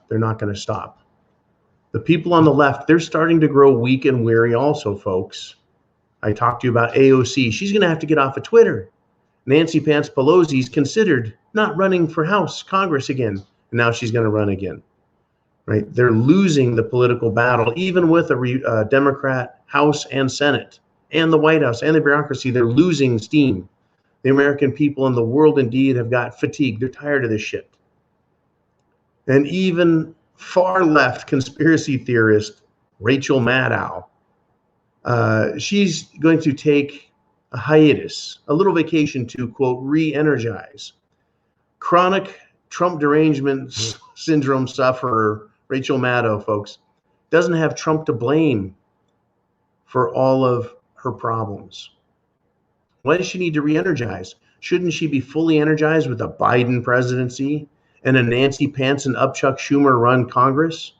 They're not going to stop. The people on the left, they're starting to grow weak and weary also, folks. I talked to you about AOC. She's going to have to get off of Twitter. Nancy Pants Pelosi's considered not running for Congress again. And now she's going to run again. Right? They're losing the political battle, even with a Democrat House and Senate and the White House and the bureaucracy. They're losing steam. The American people and the world indeed have got fatigued. They're tired of this shit. And even far left conspiracy theorist Rachel Maddow, she's going to take a hiatus, a little vacation to, quote, re-energize. Chronic Trump derangement syndrome sufferer Rachel Maddow, folks, doesn't have Trump to blame for all of her problems. Why does she need to re-energize? Shouldn't she be fully energized with a Biden presidency and a Nancy Pants and Chuck Schumer run Congress?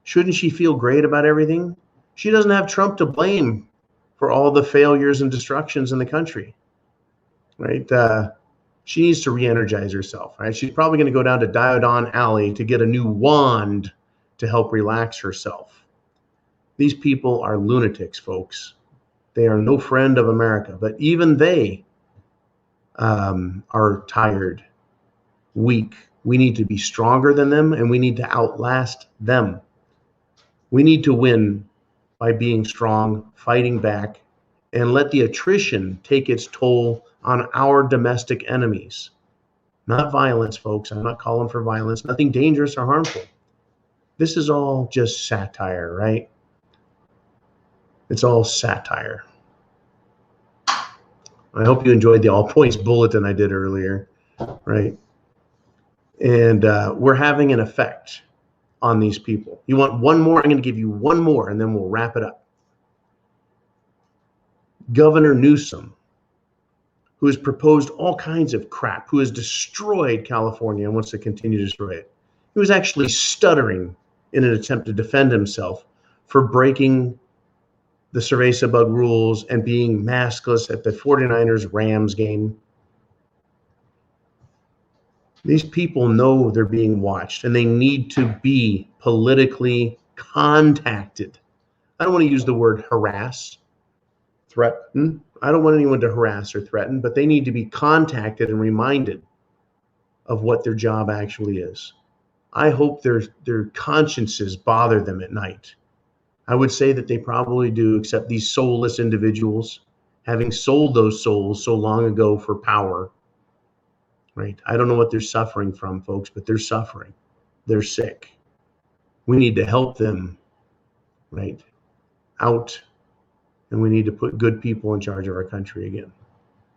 Shouldn't she feel great about everything? She doesn't have Trump to blame for all the failures and destructions in the country, right? She needs to re-energize herself, right? She's probably going to go down to Diodon Alley to get a new wand to help relax herself. These people are lunatics, folks. They are no friend of America, but even they are tired, weak. We need to be stronger than them, and we need to outlast them. We need to win by being strong, fighting back, and let the attrition take its toll on our domestic enemies. Not violence, folks. I'm not calling for violence. Nothing dangerous or harmful. This is all just satire, right? It's all satire. I hope you enjoyed the all points bulletin I did earlier, right? And we're having an effect on these people. You want one more? I'm going to give you one more, and then we'll wrap it up. Governor Newsom, who has proposed all kinds of crap, who has destroyed California and wants to continue to destroy it. He was actually stuttering in an attempt to defend himself for breaking the Cerveza Bug rules and being maskless at the 49ers-Rams game. These people know they're being watched, and they need to be politically contacted. I don't want to use the word harass, threaten. I don't want anyone to harass or threaten, but they need to be contacted and reminded of what their job actually is. I hope their consciences bother them at night. I would say that they probably do, except these soulless individuals, having sold those souls so long ago for power, right? I don't know what they're suffering from, folks, but they're suffering. They're sick. We need to help them, out, and we need to put good people in charge of our country again.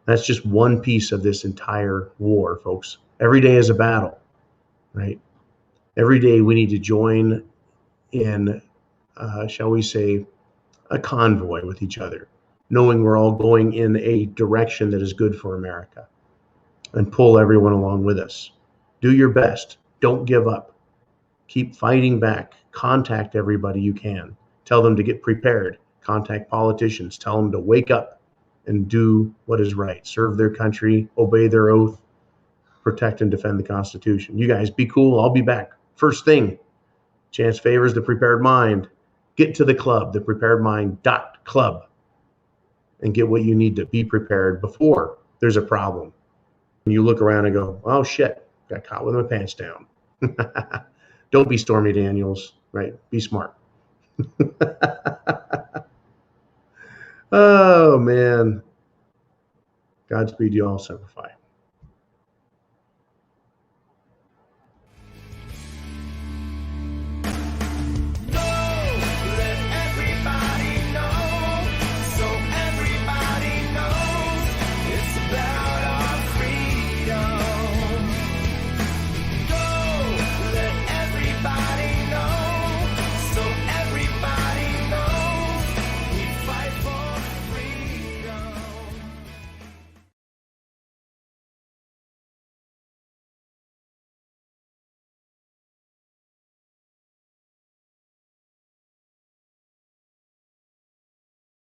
That's just one piece of this entire war, folks. Every day is a battle, right? Every day we need to join in, shall we say, a convoy with each other, knowing we're all going in a direction that is good for America, and pull everyone along with us. Do your best. Don't give up. Keep fighting back. Contact everybody you can. Tell them to get prepared. Contact politicians. Tell them to wake up and do what is right. Serve their country, obey their oath, protect and defend the Constitution. You guys be cool. I'll be back. First thing, chance favors the prepared mind. Get to the club, thepreparedmind.club, and get what you need to be prepared before there's a problem. And you look around and go, oh shit, got caught with my pants down. Don't be Stormy Daniels, right? Be smart. Oh man. Godspeed, you all. Simplify.